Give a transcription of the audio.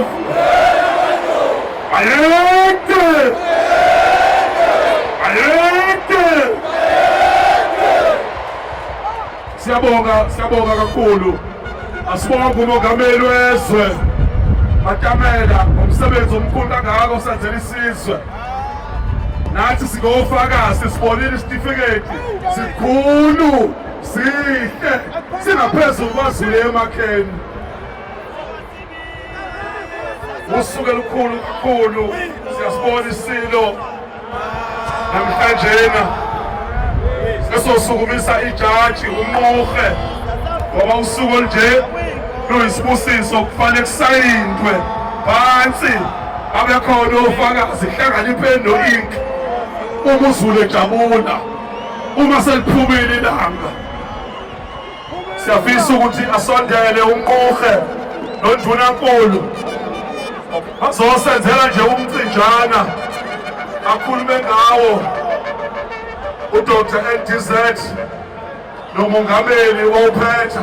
ndlovu ayede siyabonga kakhulu asibonga umongameli wezwe Matamela ngomsebenzi omkhulu kangaka osenzela isizwe nathi singofakazi sibonile isitifiketi sikhulu sihle singaphezulu kwaZulu emakheni usuke lukhulu kakhulu siyasibona isilo namhlanjena esosukumisa ijaji uMuhe ngoba usuku nje luyisibusiso kufanele kusayindwe phansi abe khona ofakazi hlangana ipeni no-ink uma uZulu ejabula uma seliphumile ilanga siyafisa ukuthi asondele uMuhe noNdunankulu bazosenzela nje umcinjana akhulume ngawo uDr. NDZ nomongameli wawuphetha